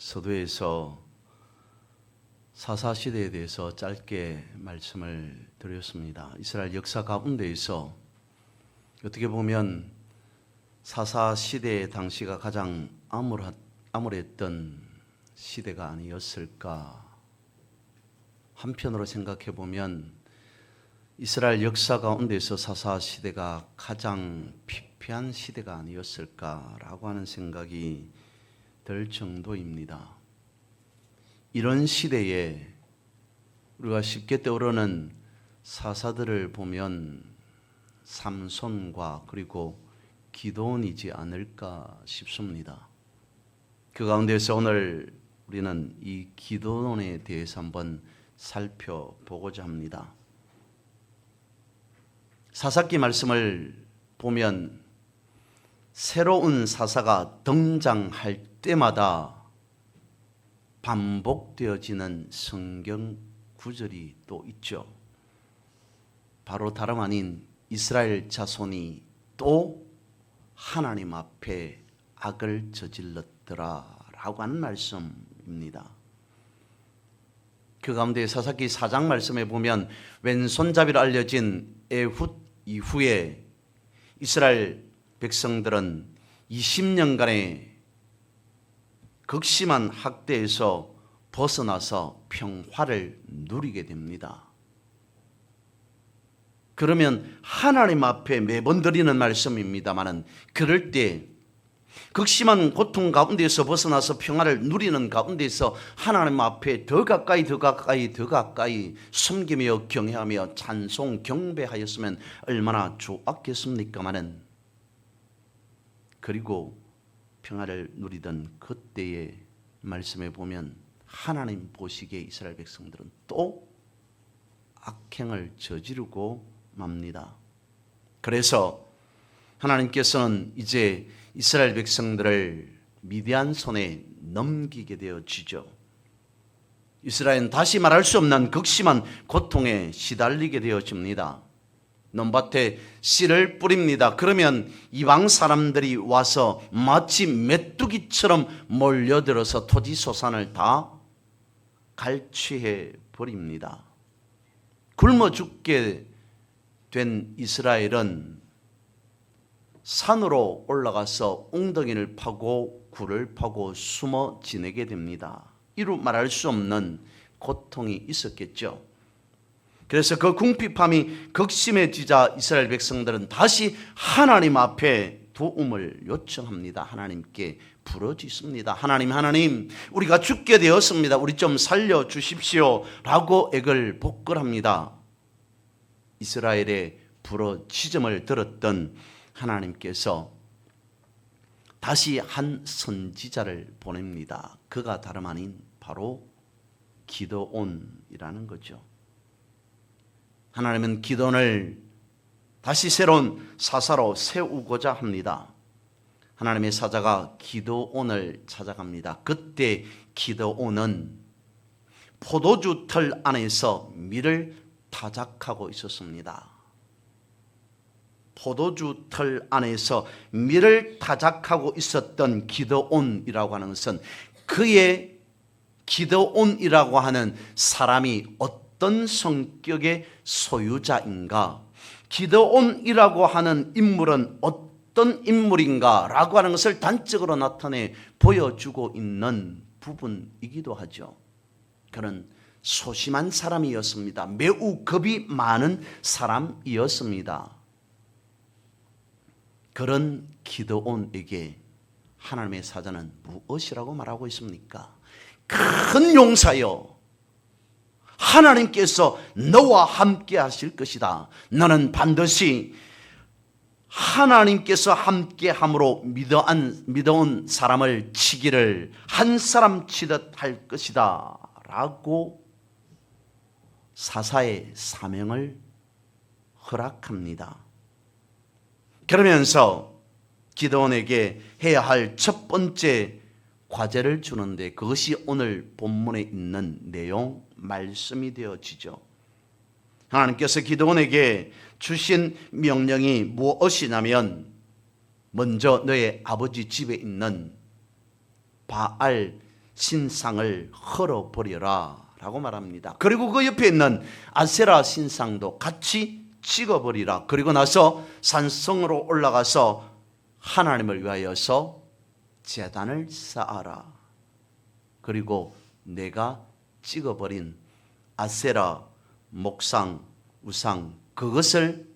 서두에서 사사시대에 대해서 짧게 말씀을 드렸습니다. 이스라엘 역사 가운데에서 어떻게 보면 사사시대의 당시가 가장 암울했던 시대가 아니었을까. 한편으로 생각해 보면 이스라엘 역사 가운데서 사사시대가 가장 피폐한 시대가 아니었을까라고 하는 생각이 들 정도입니다. 이런 시대에 우리가 쉽게 떠오르는 사사들을 보면 삼손과 그리고 기드온이지 않을까 싶습니다. 그 가운데서 오늘 우리는 이 기드온에 대해서 한번 살펴보고자 합니다. 사사기 말씀을 보면 새로운 사사가 등장할 때마다 반복되어지는 성경 구절이 또 있죠. 바로 다름 아닌 이스라엘 자손이 또 하나님 앞에 악을 저질렀더라 라고 하는 말씀입니다. 그 가운데 사사기 4장 말씀에 보면 왼손잡이로 알려진 에훗 이후에 이스라엘 백성들은 20년간의 극심한 학대에서 벗어나서 평화를 누리게 됩니다. 그러면 하나님 앞에 매번 드리는 말씀입니다마는 그럴 때 극심한 고통 가운데서 벗어나서 평화를 누리는 가운데서 하나님 앞에 더 가까이 섬기며 경외하며 찬송 경배하였으면 얼마나 좋았겠습니까마는 그리고 평화를 누리던 그때의 말씀에 보면 하나님 보시기에 이스라엘 백성들은 또 악행을 저지르고 맙니다. 그래서 하나님께서는 이제 이스라엘 백성들을 미디안 손에 넘기게 되어지죠. 이스라엘은 다시 말할 수 없는 극심한 고통에 시달리게 되어집니다. 논밭에 씨를 뿌립니다. 그러면 이방 사람들이 와서 마치 메뚜기처럼 몰려들어서 토지소산을 다 갈취해 버립니다. 굶어 죽게 된 이스라엘은 산으로 올라가서 웅덩이를 파고 굴을 파고 숨어 지내게 됩니다. 이루 말할 수 없는 고통이 있었겠죠. 그래서 그 궁핍함이 극심해지자 이스라엘 백성들은 다시 하나님 앞에 도움을 요청합니다. 하나님께 부르짖습니다. 하나님, 우리가 죽게 되었습니다. 우리 좀 살려주십시오 라고 애걸 복걸합니다. 이스라엘의 부르짖음을 들었던 하나님께서 다시 한 선지자를 보냅니다. 그가 다름 아닌 바로 기드온이라는 거죠. 하나님은 기드온을 다시 새로운 사사로 세우고자 합니다. 하나님의 사자가 기드온을 찾아갑니다. 그때 기드온은 포도주 틀 안에서 밀을 타작하고 있었습니다. 포도주 틀 안에서 밀을 타작하고 있었던 기드온이라고 하는 것은 그의 기드온이라고 하는 사람이 어떤 성격의 소유자인가, 기드온이라고 하는 인물은 어떤 인물인가 라고 하는 것을 단적으로 나타내 보여주고 있는 부분이기도 하죠. 그는 소심한 사람이었습니다. 매우 겁이 많은 사람이었습니다. 그런 기드온에게 하나님의 사자는 무엇이라고 말하고 있습니까? 큰 용사여, 하나님께서 너와 함께 하실 것이다. 너는 반드시 하나님께서 함께 함으로 믿어온 사람을 치기를 한 사람 치듯 할 것이다 라고 사사의 사명을 허락합니다. 그러면서 기드온에게 해야 할 첫 번째 과제를 주는데 그것이 오늘 본문에 있는 내용 말씀이 되어지죠. 하나님께서 기드온에게 주신 명령이 무엇이냐면 먼저 너의 아버지 집에 있는 바알 신상을 헐어버려라 라고 말합니다. 그리고 그 옆에 있는 아세라 신상도 같이 찍어버리라. 그리고 나서 산성으로 올라가서 하나님을 위하여서 제단을 쌓아라. 그리고 내가 찍어버린 아세라 목상 우상 그것을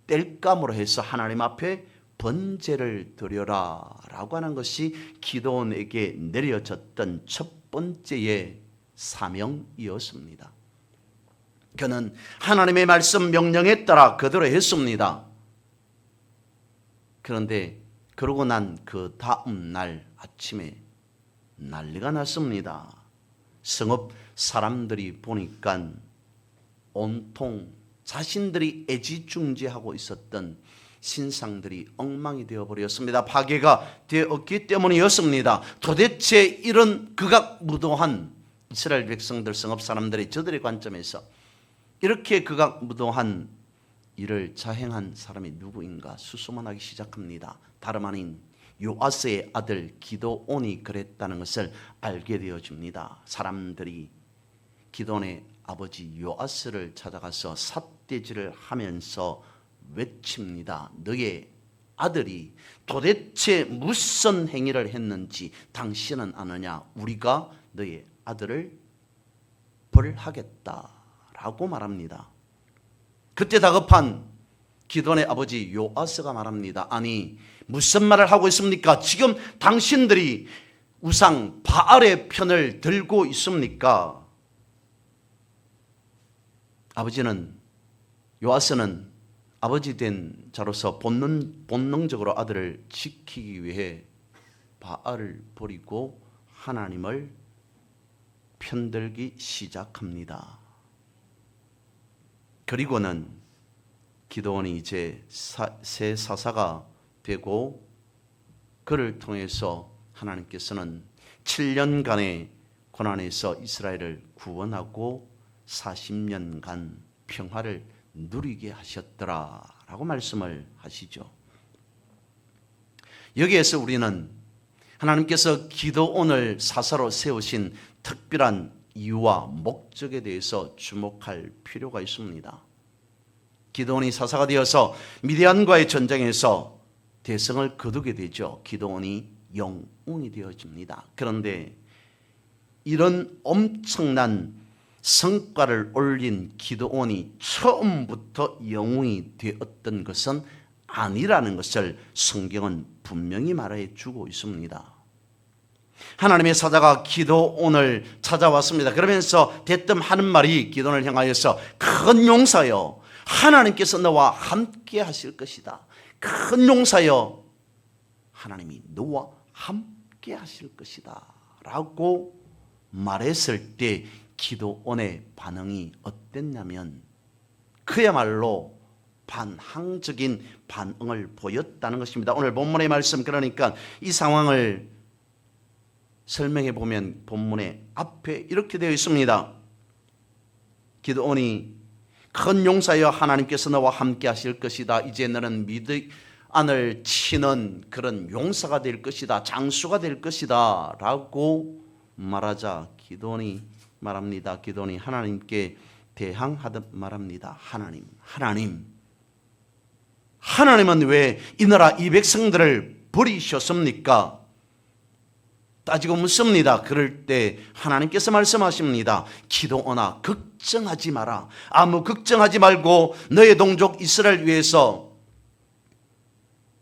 땔감으로 해서 하나님 앞에 번제를 드려라 라고 하는 것이 기도원에게 내려졌던 첫 번째의 사명이었습니다. 그는 하나님의 말씀 명령에 따라 그대로 했습니다. 그런데 그러고 난 그 다음 날 아침에 난리가 났습니다. 성읍 사람들이 보니까 온통 자신들이 애지중지하고 있었던 신상들이 엉망이 되어버렸습니다. 파괴가 되었기 때문이었습니다. 도대체 이런 극악무도한 이스라엘 백성들 성읍 사람들이 저들의 관점에서 이렇게 극악무도한 일을 자행한 사람이 누구인가 수소문하기 시작합니다. 다름 아닌 요아스의 아들 기드온이 그랬다는 것을 알게 되어집니다. 사람들이 기드온의 아버지 요아스를 찾아가서 삿대질을 하면서 외칩니다. 너의 아들이 도대체 무슨 행위를 했는지 당신은 아느냐? 우리가 너의 아들을 벌하겠다라고 말합니다. 그때 다급한 기드온의 아버지 요아스가 말합니다. 아니 무슨 말을 하고 있습니까? 지금 당신들이 우상 바알의 편을 들고 있습니까? 요아스는 아버지 된 자로서 본능적으로 아들을 지키기 위해 바알을 버리고 하나님을 편들기 시작합니다. 그리고는 기드온이 이제 새 사사가 되고 그를 통해서 하나님께서는 7년간의 고난에서 이스라엘을 구원하고 40년간 평화를 누리게 하셨더라라고 말씀을 하시죠. 여기에서 우리는 하나님께서 기드온을 사사로 세우신 특별한 이유와 목적에 대해서 주목할 필요가 있습니다. 기드온이 사사가 되어서 미디안과의 전쟁에서 대성을 거두게 되죠. 기드온이 영웅이 되어집니다. 그런데 이런 엄청난 성과를 올린 기드온이 처음부터 영웅이 되었던 것은 아니라는 것을 성경은 분명히 말해 주고 있습니다. 하나님의 사자가 기드온을 찾아왔습니다. 그러면서 대뜸 하는 말이 기드온을 향하여서 큰 용사여 하나님께서 너와 함께 하실 것이다. 큰 용사여 하나님이 너와 함께 하실 것이다 라고 말했을 때 기드온의 반응이 어땠냐면 그야말로 반항적인 반응을 보였다는 것입니다. 오늘 본문의 말씀 그러니까 이 상황을 설명해 보면 본문의 앞에 이렇게 되어 있습니다. 기드온이 큰 용사여 하나님께서 너와 함께 하실 것이다. 이제 너는 미드안을 치는 그런 용사가 될 것이다. 장수가 될 것이다 라고 말하자 기드온이 말합니다. 기드온이 하나님께 대항하듯 말합니다. 하나님은 왜 이 나라 이 백성들을 버리셨습니까? 따지고 묻습니다. 그럴 때 하나님께서 말씀하십니다. 기드온아 걱정하지 마라. 아무 걱정하지 말고 너의 동족 이스라엘 위해서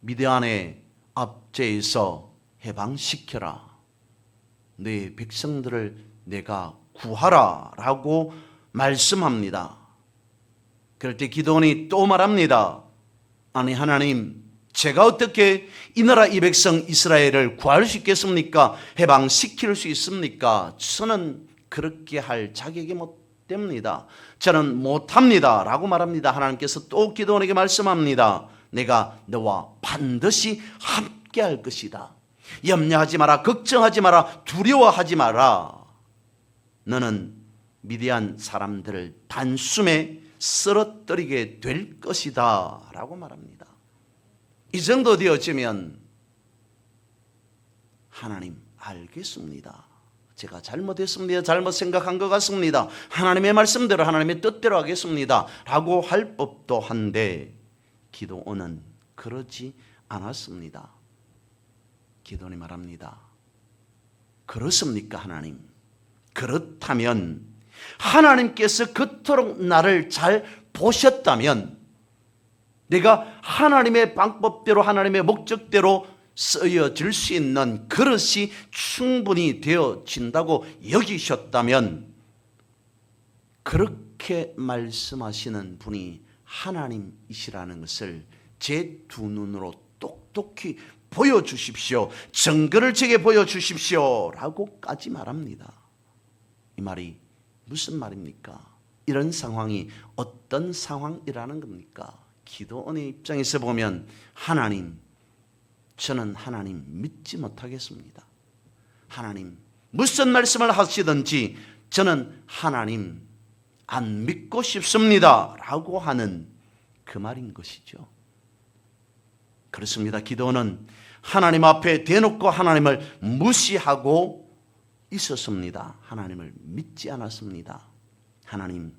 미디안의 압제에서 해방시켜라. 너의 백성들을 내가 구하라 라고 말씀합니다. 그럴 때 기드온이 또 말합니다. 아니 하나님 제가 어떻게 이 나라 이 백성 이스라엘을 구할 수 있겠습니까? 해방시킬 수 있습니까? 저는 그렇게 할 자격이 못 됩니다. 저는 못합니다 라고 말합니다. 하나님께서 또 기드온에게 말씀합니다. 내가 너와 반드시 함께 할 것이다. 염려하지 마라. 걱정하지 마라. 두려워하지 마라. 너는 미디안 사람들을 단숨에 쓰러뜨리게 될 것이다 라고 말합니다. 이 정도 되어지면 하나님 알겠습니다. 제가 잘못했습니다. 잘못 생각한 것 같습니다. 하나님의 말씀대로 하나님의 뜻대로 하겠습니다. 라고 할 법도 한데 기도원은 그러지 않았습니다. 기도원이 말합니다. 그렇습니까, 하나님? 그렇다면 하나님께서 그토록 나를 잘 보셨다면 내가 하나님의 방법대로 하나님의 목적대로 쓰여질 수 있는 그릇이 충분히 되어진다고 여기셨다면 그렇게 말씀하시는 분이 하나님이시라는 것을 제 두 눈으로 똑똑히 보여주십시오. 증거를 제게 보여주십시오. 라고까지 말합니다. 이 말이 무슨 말입니까? 이런 상황이 어떤 상황이라는 겁니까? 기도원의 입장에서 보면 하나님, 저는 하나님 믿지 못하겠습니다. 하나님, 무슨 말씀을 하시든지 저는 하나님 안 믿고 싶습니다. 라고 하는 그 말인 것이죠. 그렇습니다. 기도원은 하나님 앞에 대놓고 하나님을 무시하고 있었습니다. 하나님을 믿지 않았습니다. 하나님,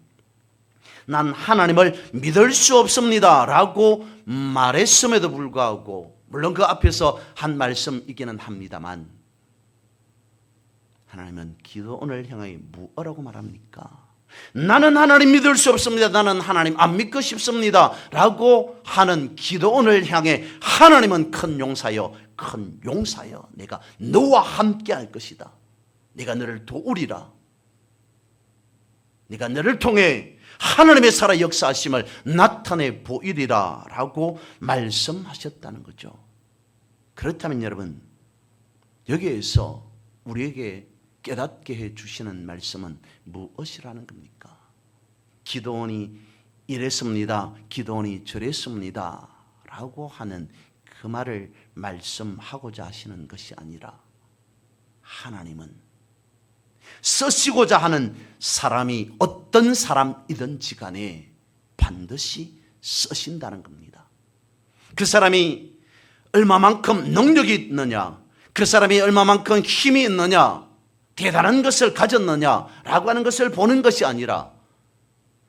난 하나님을 믿을 수 없습니다. 라고 말했음에도 불구하고, 물론 그 앞에서 한 말씀이기는 합니다만, 하나님은 기도원을 향하여 무엇라고 말합니까? 나는 하나님 믿을 수 없습니다. 나는 하나님 안 믿고 싶습니다. 라고 하는 기도원을 향해 하나님은 큰 용사여, 큰 용사여, 내가 너와 함께 할 것이다. 내가 너를 도우리라. 내가 너를 통해 하나님의 살아 역사하심을 나타내 보이리라 라고 말씀하셨다는 거죠. 그렇다면 여러분, 여기에서 우리에게 깨닫게 해주시는 말씀은 무엇이라는 겁니까? 기도원이 이랬습니다, 기도원이 저랬습니다 라고 하는 그 말을 말씀하고자 하시는 것이 아니라, 하나님은 쓰시고자 하는 사람이 어떤 사람이든지 간에 반드시 쓰신다는 겁니다. 그 사람이 얼마만큼 능력이 있느냐, 그 사람이 얼마만큼 힘이 있느냐, 대단한 것을 가졌느냐라고 하는 것을 보는 것이 아니라,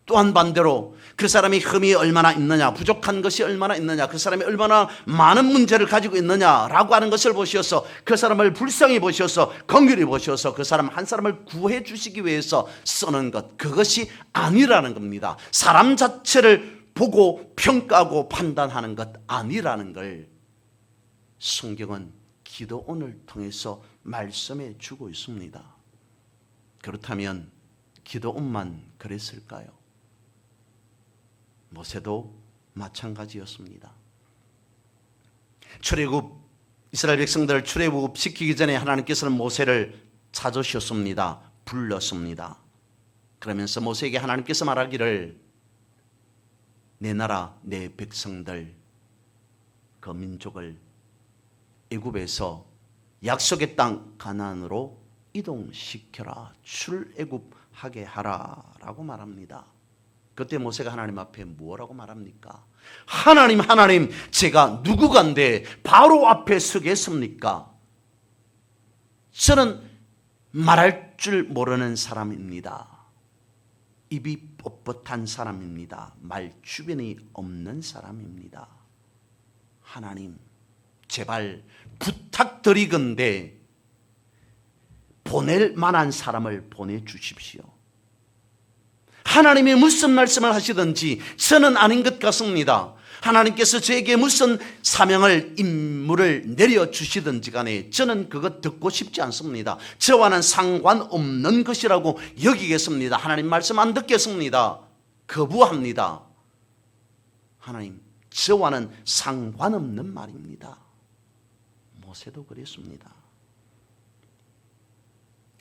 또한 반대로 그 사람이 흠이 얼마나 있느냐, 부족한 것이 얼마나 있느냐, 그 사람이 얼마나 많은 문제를 가지고 있느냐라고 하는 것을 보셔서, 그 사람을 불쌍히 보셔서, 긍휼히 보셔서 그 사람 한 사람을 구해 주시기 위해서 쓰는 것, 그것이 아니라는 겁니다. 사람 자체를 보고 평가하고 판단하는 것 아니라는 걸 성경은 기도원을 통해서 말씀해 주고 있습니다. 그렇다면 기도원만 그랬을까요? 모세도 마찬가지였습니다. 출애굽, 이스라엘 백성들을 출애굽시키기 전에 하나님께서는 모세를 찾으셨습니다. 불렀습니다. 그러면서 모세에게 하나님께서 말하기를, 내 나라 내 백성들, 그 민족을 애굽에서 약속의 땅 가나안으로 이동시켜라, 출애굽하게 하라 라고 말합니다. 그때 모세가 하나님 앞에 뭐라고 말합니까? 하나님, 하나님, 제가 누구간데 바로 앞에 서겠습니까? 저는 말할 줄 모르는 사람입니다. 입이 뻣뻣한 사람입니다. 말 주변이 없는 사람입니다. 하나님, 제발 부탁드리건대 보낼 만한 사람을 보내주십시오. 하나님이 무슨 말씀을 하시든지 저는 아닌 것 같습니다. 하나님께서 저에게 무슨 사명을, 임무를 내려주시든지 간에 저는 그것 듣고 싶지 않습니다. 저와는 상관없는 것이라고 여기겠습니다. 하나님 말씀 안 듣겠습니다. 거부합니다. 하나님, 저와는 상관없는 말입니다. 모세도 그랬습니다.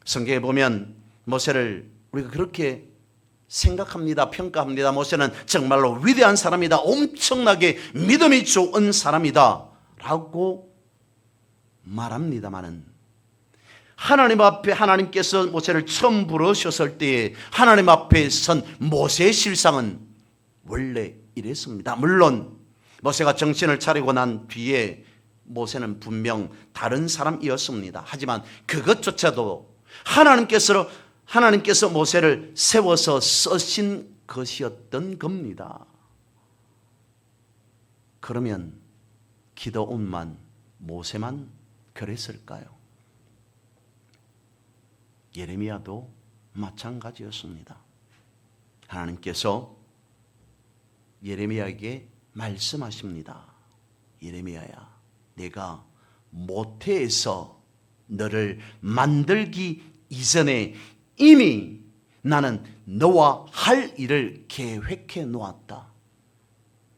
성경에 보면 모세를 우리가 그렇게 생각합니다. 평가합니다. 모세는 정말로 위대한 사람이다, 엄청나게 믿음이 좋은 사람이다 라고 말합니다마는, 하나님 앞에 하나님께서 모세를 처음 부르셨을 때에 하나님 앞에 선 모세의 실상은 원래 이랬습니다. 물론 모세가 정신을 차리고 난 뒤에 모세는 분명 다른 사람이었습니다. 하지만 그것조차도 하나님께서 모세를 세워서 쓰신 것이었던 겁니다. 그러면 기드온만, 모세만 그랬을까요? 예레미야도 마찬가지였습니다. 하나님께서 예레미야에게 말씀하십니다. 예레미야야, 내가 모태에서 너를 만들기 이전에 이미 나는 너와 할 일을 계획해 놓았다.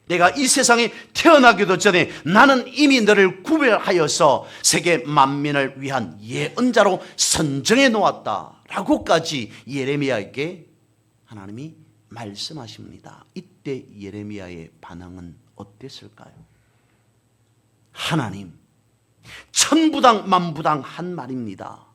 내가 이 세상에 태어나기도 전에 나는 이미 너를 구별하여서 세계 만민을 위한 예언자로 선정해 놓았다 라고까지 예레미야에게 하나님이 말씀하십니다. 이때 예레미야의 반응은 어땠을까요? 하나님, 천부당 만부당 한 말입니다.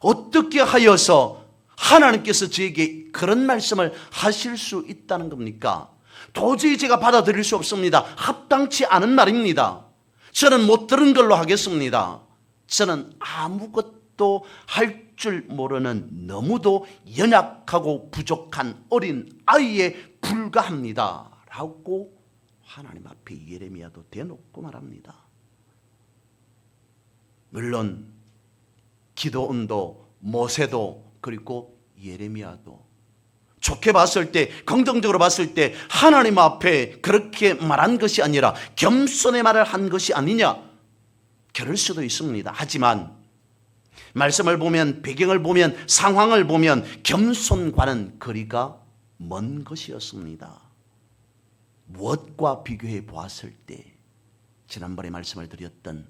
어떻게 하여서 하나님께서 저에게 그런 말씀을 하실 수 있다는 겁니까? 도저히 제가 받아들일 수 없습니다. 합당치 않은 말입니다. 저는 못 들은 걸로 하겠습니다. 저는 아무것도 할 줄 모르는 너무도 연약하고 부족한 어린 아이에 불과합니다 라고 하나님 앞에 예레미야도 대놓고 말합니다. 물론 기드온도 모세도 그리고 예레미야도 좋게 봤을 때, 긍정적으로 봤을 때 하나님 앞에 그렇게 말한 것이 아니라 겸손의 말을 한 것이 아니냐, 그럴 수도 있습니다. 하지만 말씀을 보면, 배경을 보면, 상황을 보면 겸손과는 거리가 먼 것이었습니다. 무엇과 비교해 보았을 때, 지난번에 말씀을 드렸던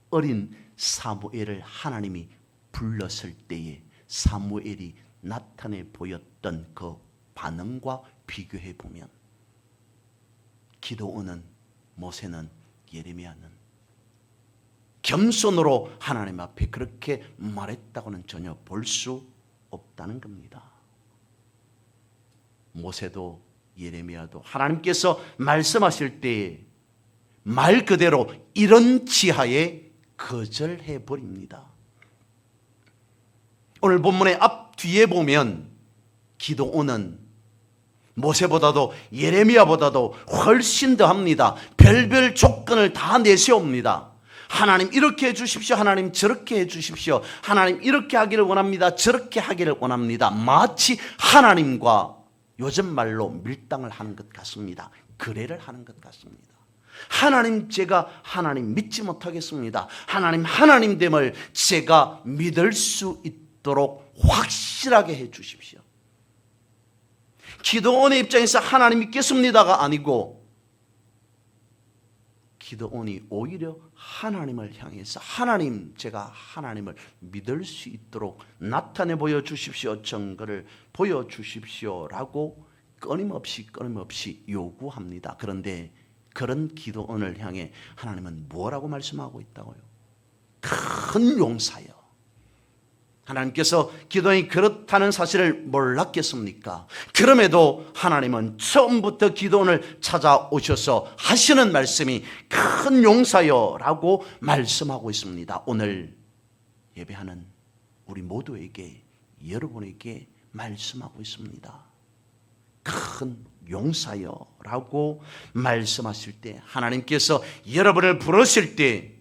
어린 사무엘을 하나님이 불렀을 때에 사무엘이 나타내 보였던 그 반응과 비교해 보면 기드온은, 모세는, 예레미야는 겸손으로 하나님 앞에 그렇게 말했다고는 전혀 볼 수 없다는 겁니다. 모세도 예레미야도 하나님께서 말씀하실 때에 말 그대로 이런 지하에 거절해 버립니다. 오늘 본문의 앞뒤에 보면 기드온은 모세보다도 예레미야보다도 훨씬 더합니다. 별별 조건을 다 내세웁니다. 하나님 이렇게 해주십시오. 하나님 저렇게 해주십시오. 하나님 이렇게 하기를 원합니다. 저렇게 하기를 원합니다. 마치 하나님과 요즘 말로 밀당을 하는 것 같습니다. 거래를 하는 것 같습니다. 하나님, 제가 하나님 믿지 못하겠습니다. 하나님됨을 제가 믿을 수 있도록 확실하게 해 주십시오. 기드온의 입장에서 하나님 믿겠습니다가 아니고 기드온이 오히려 하나님을 향해서 하나님, 제가 하나님을 믿을 수 있도록 나타내 보여주십시오. 증거를 보여주십시오 라고 끊임없이 요구합니다. 그런데 그런 기드온을 향해 하나님은 뭐라고 말씀하고 있다고요? 큰 용사여. 하나님께서 기드온이 그렇다는 사실을 몰랐겠습니까? 그럼에도 하나님은 처음부터 기드온을 찾아오셔서 하시는 말씀이 큰 용사여 라고 말씀하고 있습니다. 오늘 예배하는 우리 모두에게, 여러분에게 말씀하고 있습니다. 큰 용사여 라고 말씀하실 때, 하나님께서 여러분을 부르실 때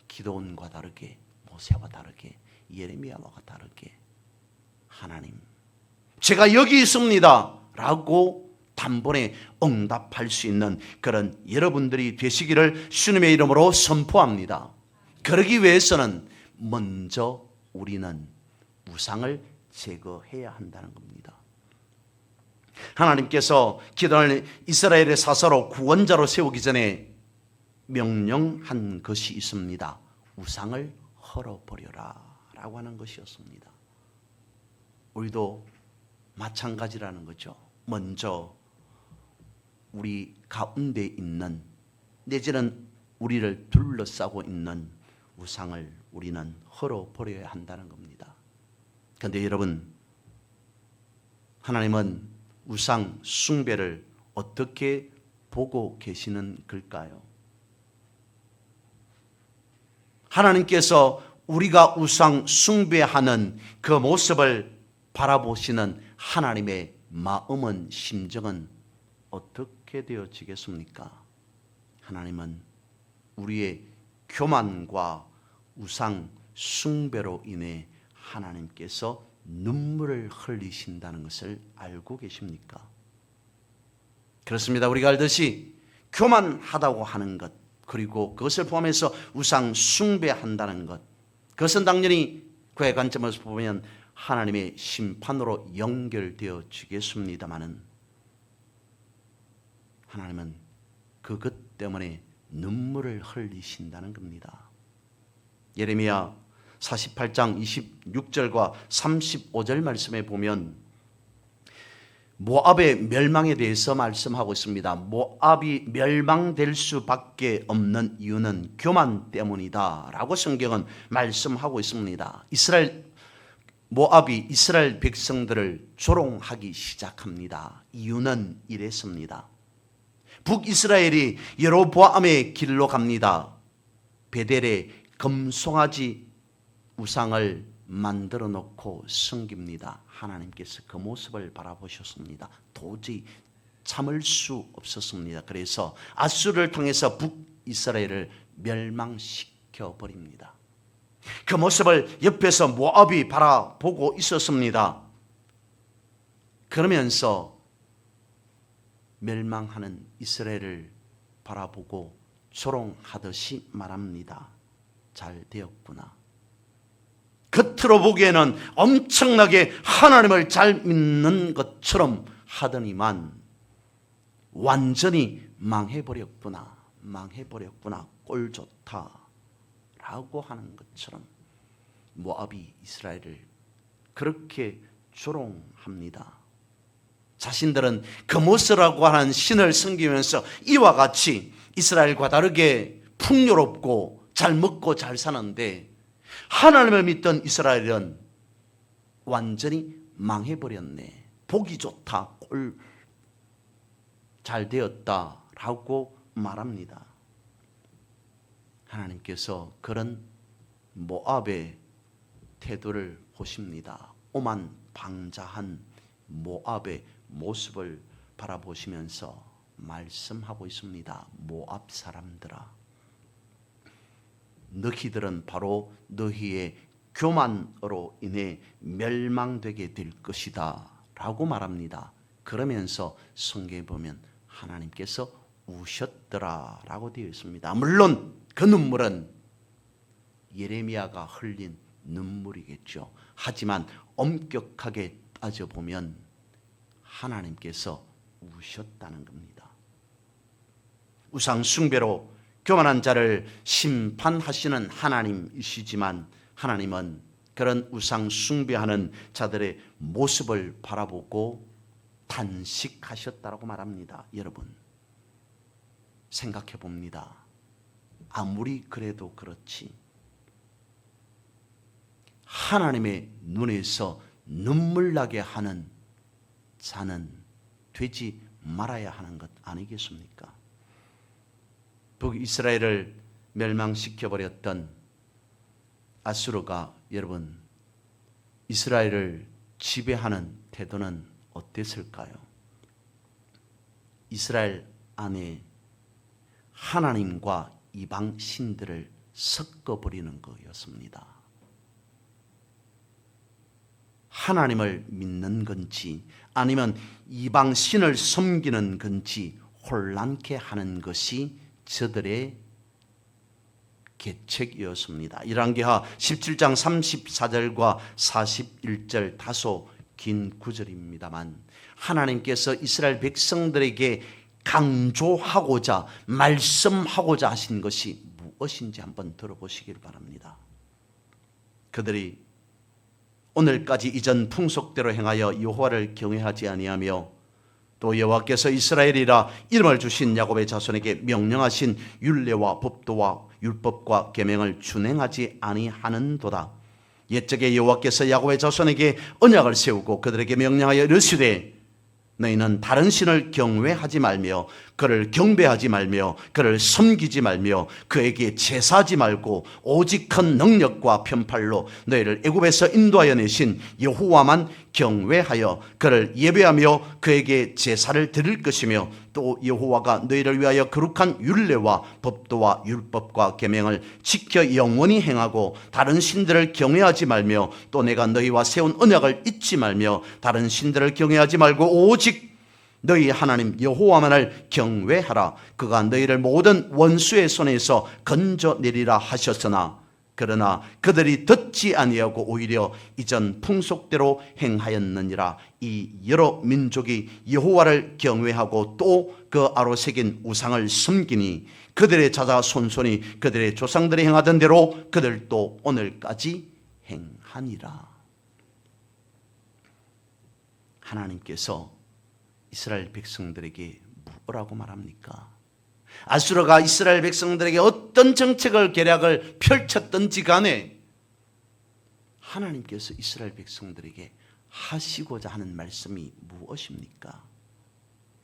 기드온과 다르게, 모세와 다르게, 예레미야와 다르게 하나님, 제가 여기 있습니다 라고 단번에 응답할 수 있는 그런 여러분들이 되시기를 주님의 이름으로 선포합니다. 그러기 위해서는 먼저 우리는 우상을 제거해야 한다는 겁니다. 하나님께서 기드온을 이스라엘의 사사로, 구원자로 세우기 전에 명령한 것이 있습니다. 우상을 헐어버려라 라고 하는 것이었습니다. 우리도 마찬가지라는 거죠. 먼저 우리 가운데 있는, 내지는 우리를 둘러싸고 있는 우상을 우리는 헐어버려야 한다는 겁니다. 그런데 여러분, 하나님은 우상 숭배를 어떻게 보고 계시는 걸까요? 하나님께서 우리가 우상 숭배하는 그 모습을 바라보시는 하나님의 마음은, 심정은 어떻게 되어지겠습니까? 하나님은 우리의 교만과 우상 숭배로 인해 하나님께서 눈물을 흘리신다는 것을 알고 계십니까? 그렇습니다. 우리가 알듯이 교만하다고 하는 것, 그리고 그것을 포함해서 우상 숭배한다는 것, 그것은 당연히 그의 관점에서 보면 하나님의 심판으로 연결되어지겠습니다마는 하나님은 그것 때문에 눈물을 흘리신다는 겁니다. 예레미야 48장 26절과 35절 말씀에 보면 모압의 멸망에 대해서 말씀하고 있습니다. 모압이 멸망될 수밖에 없는 이유는 교만 때문이다 라고 성경은 말씀하고 있습니다. 모압이 이스라엘 백성들을 조롱하기 시작합니다. 이유는 이랬습니다. 북이스라엘이 여로보암의 길로 갑니다. 베델에 금송아지 우상을 만들어 놓고 섬깁니다. 하나님께서 그 모습을 바라보셨습니다. 도저히 참을 수 없었습니다. 그래서 아수르를 통해서 북이스라엘을 멸망시켜 버립니다. 그 모습을 옆에서 모압이 바라보고 있었습니다. 그러면서 멸망하는 이스라엘을 바라보고 조롱하듯이 말합니다. 잘 되었구나. 겉으로 보기에는 엄청나게 하나님을 잘 믿는 것처럼 하더니만 완전히 망해버렸구나. 꼴 좋다 라고 하는 것처럼 모압이 이스라엘을 그렇게 조롱합니다. 자신들은 그모스라고 하는 신을 섬기면서 이와 같이 이스라엘과 다르게 풍요롭고 잘 먹고 잘 사는데 하나님을 믿던 이스라엘은 완전히 망해버렸네. 보기 좋다, 꼴 잘 되었다 라고 말합니다. 하나님께서 그런 모압의 태도를 보십니다. 오만방자한 모압의 모습을 바라보시면서 말씀하고 있습니다. 모압 사람들아, 너희들은 바로 너희의 교만으로 인해 멸망되게 될 것이다 라고 말합니다. 그러면서 성경에 보면 하나님께서 우셨더라 라고 되어 있습니다. 물론 그 눈물은 예레미야가 흘린 눈물이겠죠. 하지만 엄격하게 따져보면 하나님께서 우셨다는 겁니다. 우상 숭배로 교만한 자를 심판하시는 하나님이시지만 하나님은 그런 우상 숭배하는 자들의 모습을 바라보고 탄식하셨다고 말합니다. 여러분 생각해 봅니다. 아무리 그래도 그렇지 하나님의 눈에서 눈물 나게 하는 자는 되지 말아야 하는 것 아니겠습니까? 북이스라엘을 멸망시켜버렸던 아수르가 여러분 이스라엘을 지배하는 태도는 어땠을까요? 이스라엘 안에 하나님과 이방 신들을 섞어버리는 거였습니다. 하나님을 믿는 건지 아니면 이방 신을 섬기는 건지 혼란케 하는 것이 저들의 계책이었습니다. 열왕기하 17장 34절과 41절 다소 긴 구절입니다만 하나님께서 이스라엘 백성들에게 강조하고자 말씀하고자 하신 것이 무엇인지 한번 들어보시길 바랍니다. 그들이 오늘까지 이전 풍속대로 행하여 여호와를 경외하지 아니하며 또 여호와께서 이스라엘이라 이름을 주신 야곱의 자손에게 명령하신 율례와 법도와 율법과 계명을 준행하지 아니하는도다. 옛적에 여호와께서 야곱의 자손에게 언약을 세우고 그들에게 명령하여 이르시되 너희는 다른 신을 경외하지 말며 그를 경배하지 말며 그를 섬기지 말며 그에게 제사하지 말고 오직 큰 능력과 편팔로 너희를 애굽에서 인도하여 내신 여호와만 경외하여 그를 예배하며 그에게 제사를 드릴 것이며 또 여호와가 너희를 위하여 거룩한 율례와 법도와 율법과 계명을 지켜 영원히 행하고 다른 신들을 경외하지 말며 또 내가 너희와 세운 언약을 잊지 말며 다른 신들을 경외하지 말고 오직 너희 하나님 여호와만을 경외하라. 그가 너희를 모든 원수의 손에서 건져내리라 하셨으나 그러나 그들이 듣지 아니하고 오히려 이전 풍속대로 행하였느니라. 이 여러 민족이 여호와를 경외하고 또 그 아로 새긴 우상을 섬기니 그들의 자자손손이 그들의 조상들이 행하던 대로 그들도 오늘까지 행하니라. 하나님께서 이스라엘 백성들에게 뭐라고 말합니까? 아수르가 이스라엘 백성들에게 어떤 정책을 계략을 펼쳤든지 간에 하나님께서 이스라엘 백성들에게 하시고자 하는 말씀이 무엇입니까?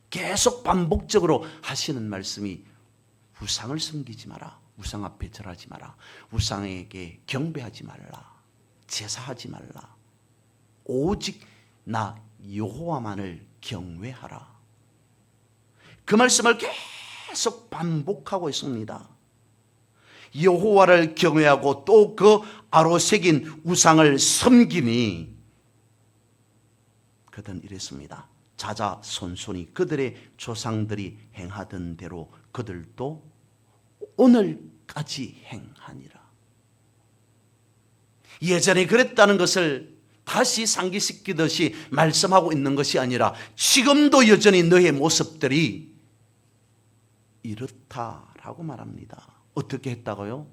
계속 반복적으로 하시는 말씀이 우상을 섬기지 마라, 우상 앞에 절하지 마라, 우상에게 경배하지 말라, 제사하지 말라, 오직 나 여호와만을 경외하라. 그 말씀을 계속 반복하고 있습니다. 여호와를 경외하고 또 그 아로 새긴 우상을 섬기니 그들은 이랬습니다. 자자손손이 그들의 조상들이 행하던 대로 그들도 오늘까지 행하니라. 예전에 그랬다는 것을 다시 상기시키듯이 말씀하고 있는 것이 아니라 지금도 여전히 너의 모습들이 이렇다라고 말합니다. 어떻게 했다고요?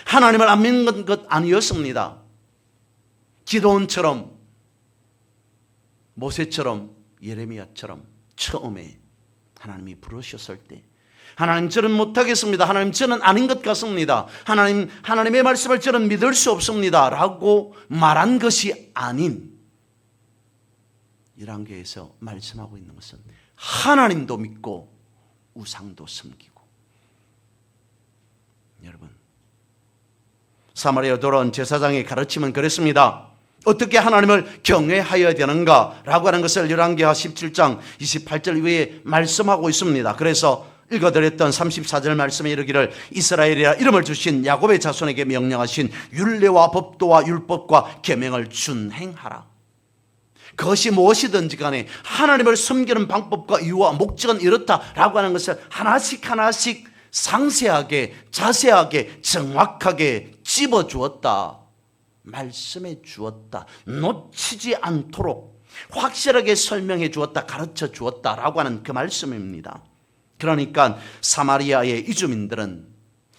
하나님을 안 믿는 것 아니었습니다. 기도원처럼, 모세처럼, 예레미야처럼 처음에 하나님이 부르셨을 때 하나님 저는 못하겠습니다. 하나님 저는 아닌 것 같습니다. 하나님의 말씀을 저는 믿을 수 없습니다 라고 말한 것이 아닌 1단계에서 말씀하고 있는 것은 하나님도 믿고 우상도 섬기고. 여러분, 사마리아 돌아온 제사장의 가르침은 그랬습니다. 어떻게 하나님을 경외하여야 되는가 라고 하는 것을 열왕기하 17장 28절 이후에 말씀하고 있습니다. 그래서 읽어드렸던 34절 말씀에 이르기를 이스라엘이라 이름을 주신 야곱의 자손에게 명령하신 율례와 법도와 율법과 계명을 준행하라. 그것이 무엇이든지 간에 하나님을 섬기는 방법과 이유와 목적은 이렇다라고 하는 것을 하나씩 하나씩 상세하게 자세하게 정확하게 집어주었다, 말씀해 주었다, 놓치지 않도록 확실하게 설명해 주었다, 가르쳐 주었다라고 하는 그 말씀입니다. 그러니까 사마리아의 이주민들은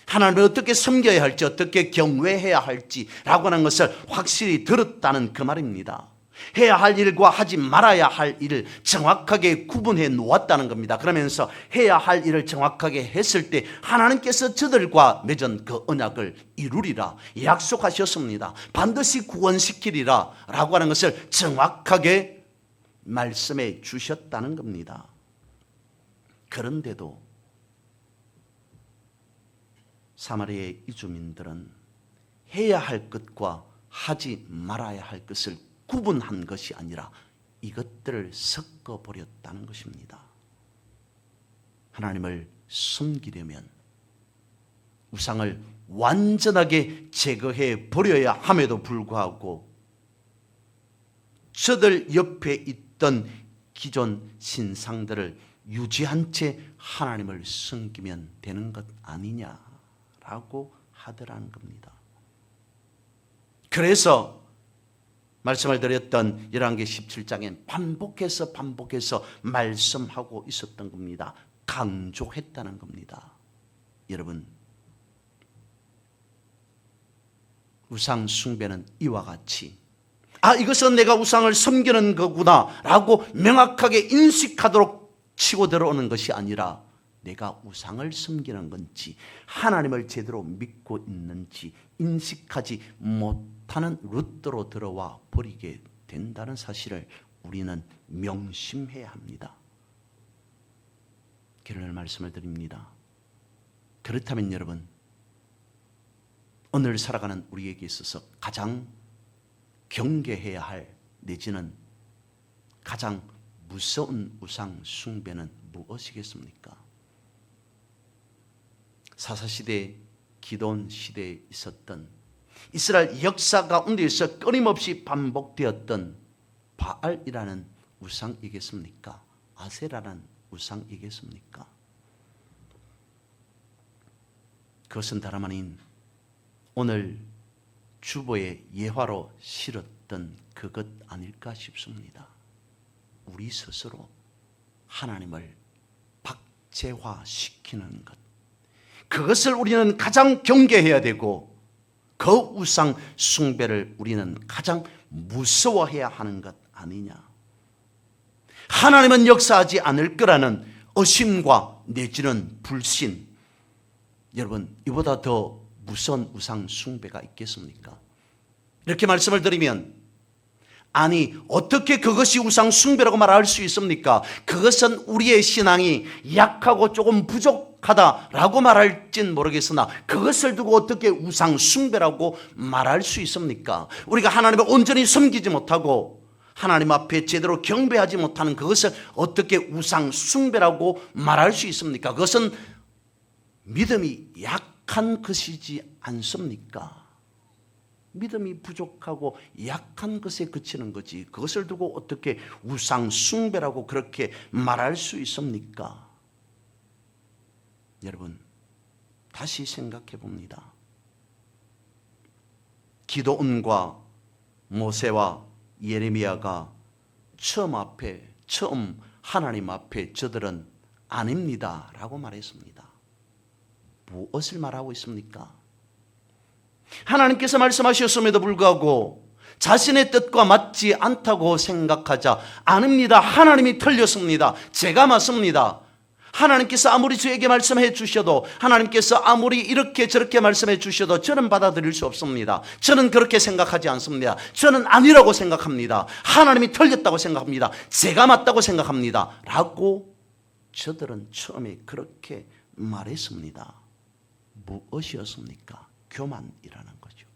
하나님을 어떻게 섬겨야 할지, 어떻게 경외해야 할지라고 하는 것을 확실히 들었다는 그 말입니다. 해야 할 일과 하지 말아야 할 일을 정확하게 구분해 놓았다는 겁니다. 그러면서 해야 할 일을 정확하게 했을 때 하나님께서 저들과 맺은 그 언약을 이루리라 약속하셨습니다. 반드시 구원시키리라 라고 하는 것을 정확하게 말씀해 주셨다는 겁니다. 그런데도 사마리아의 이주민들은 해야 할 것과 하지 말아야 할 것을 구분한 것이 아니라 이것들을 섞어버렸다는 것입니다. 하나님을 섬기려면 우상을 완전하게 제거해 버려야 함에도 불구하고 저들 옆에 있던 기존 신상들을 유지한 채 하나님을 섬기면 되는 것 아니냐라고 하더라는 겁니다. 그래서 말씀을 드렸던 열왕기 17장엔 반복해서 말씀하고 있었던 겁니다. 강조했다는 겁니다. 여러분, 우상 숭배는 이와 같이 이것은 내가 우상을 섬기는 거구나 라고 명확하게 인식하도록 치고 들어오는 것이 아니라 내가 우상을 섬기는 건지 하나님을 제대로 믿고 있는지 인식하지 못하는 루트로 들어와 버리게 된다는 사실을 우리는 명심해야 합니다. 결론을 말씀을 드립니다. 그렇다면 여러분, 오늘 살아가는 우리에게 있어서 가장 경계해야 할 내지는 가장 무서운 우상 숭배는 무엇이겠습니까? 사사시대, 기드온 시대에 있었던 이스라엘 역사 가운데에서 끊임없이 반복되었던 바알이라는 우상이겠습니까? 아세라라는 우상이겠습니까? 그것은 다름 아닌 오늘 주보의 예화로 실었던 그것 아닐까 싶습니다. 우리 스스로 하나님을 박제화시키는 것, 그것을 우리는 가장 경계해야 되고 그 우상 숭배를 우리는 가장 무서워해야 하는 것 아니냐. 하나님은 역사하지 않을 거라는 의심과 내지는 불신, 여러분 이보다 더 무서운 우상 숭배가 있겠습니까? 이렇게 말씀을 드리면, 아니 어떻게 그것이 우상 숭배라고 말할 수 있습니까? 그것은 우리의 신앙이 약하고 조금 부족하다라고 말할진 모르겠으나 그것을 두고 어떻게 우상 숭배라고 말할 수 있습니까? 우리가 하나님을 온전히 섬기지 못하고 하나님 앞에 제대로 경배하지 못하는 그것을 어떻게 우상 숭배라고 말할 수 있습니까? 그것은 믿음이 약한 것이지 않습니까? 믿음이 부족하고 약한 것에 그치는 거지, 그것을 두고 어떻게 우상 숭배라고 그렇게 말할 수 있습니까? 여러분, 다시 생각해 봅니다. 기드온과 모세와 예레미야가 처음 하나님 앞에 저들은 아닙니다 라고 말했습니다. 무엇을 말하고 있습니까? 하나님께서 말씀하셨음에도 불구하고 자신의 뜻과 맞지 않다고 생각하자, 아닙니다, 하나님이 틀렸습니다, 제가 맞습니다, 하나님께서 아무리 저에게 말씀해 주셔도, 하나님께서 아무리 이렇게 저렇게 말씀해 주셔도 저는 받아들일 수 없습니다, 저는 그렇게 생각하지 않습니다, 저는 아니라고 생각합니다, 하나님이 틀렸다고 생각합니다, 제가 맞다고 생각합니다 라고 저들은 처음에 그렇게 말했습니다. 무엇이었습니까? 교만이라는 거죠.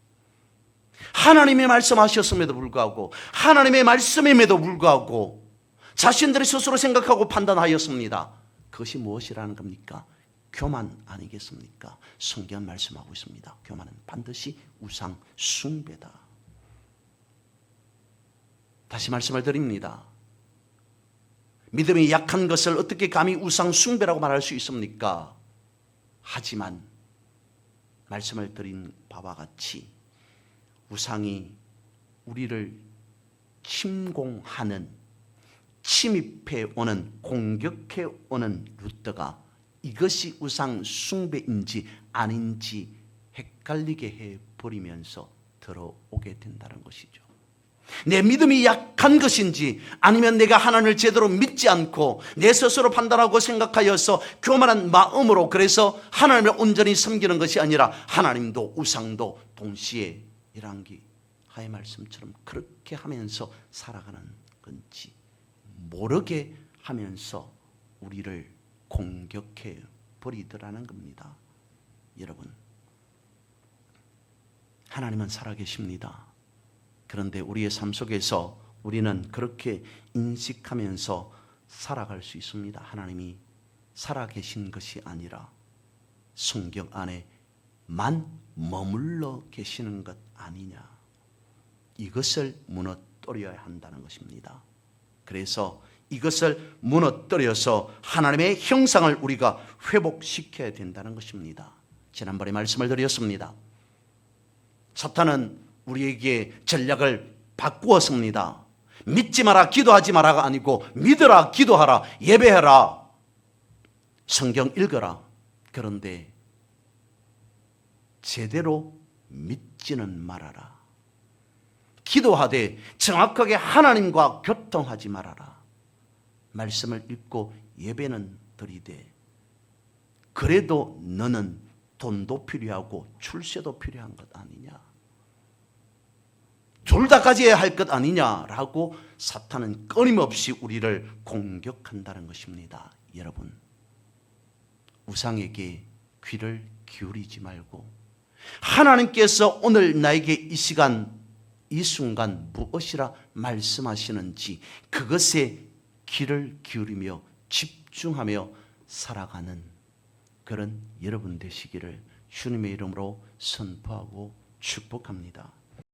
하나님의 말씀하셨음에도 불구하고, 하나님의 말씀임에도 불구하고 자신들이 스스로 생각하고 판단하였습니다. 그것이 무엇이라는 겁니까? 교만 아니겠습니까? 성경은 말씀하고 있습니다. 교만은 반드시 우상 숭배다. 다시 말씀을 드립니다. 믿음이 약한 것을 어떻게 감히 우상 숭배라고 말할 수 있습니까? 하지만 말씀을 드린 바와 같이 우상이 우리를 침공하는, 침입해 오는, 공격해 오는 루트가 이것이 우상 숭배인지 아닌지 헷갈리게 해버리면서 들어오게 된다는 것이죠. 내 믿음이 약한 것인지, 아니면 내가 하나님을 제대로 믿지 않고 내 스스로 판단하고 생각하여서 교만한 마음으로 그래서 하나님을 온전히 섬기는 것이 아니라 하나님도 우상도 동시에 일한기 하의 말씀처럼 그렇게 하면서 살아가는 건지 모르게 하면서 우리를 공격해 버리더라는 겁니다. 여러분, 하나님은 살아계십니다. 그런데 우리의 삶 속에서 우리는 그렇게 인식하면서 살아갈 수 있습니다. 하나님이 살아계신 것이 아니라 성경 안에만 머물러 계시는 것 아니냐, 이것을 무너뜨려야 한다는 것입니다. 그래서 이것을 무너뜨려서 하나님의 형상을 우리가 회복시켜야 된다는 것입니다. 지난번에 말씀을 드렸습니다. 사탄은 우리에게 전략을 바꾸었습니다. 믿지 마라, 기도하지 마라가 아니고 믿어라, 기도하라, 예배해라, 성경 읽어라. 그런데 제대로 믿지는 말아라. 기도하되 정확하게 하나님과 교통하지 말아라. 말씀을 읽고 예배는 드리되 그래도 너는 돈도 필요하고 출세도 필요한 것 아니냐. 둘 다 가져야 할 것 아니냐라고 사탄은 끊임없이 우리를 공격한다는 것입니다. 여러분, 우상에게 귀를 기울이지 말고 하나님께서 오늘 나에게 이 시간 이 순간 무엇이라 말씀하시는지 그것에 귀를 기울이며 집중하며 살아가는 그런 여러분 되시기를 주님의 이름으로 선포하고 축복합니다.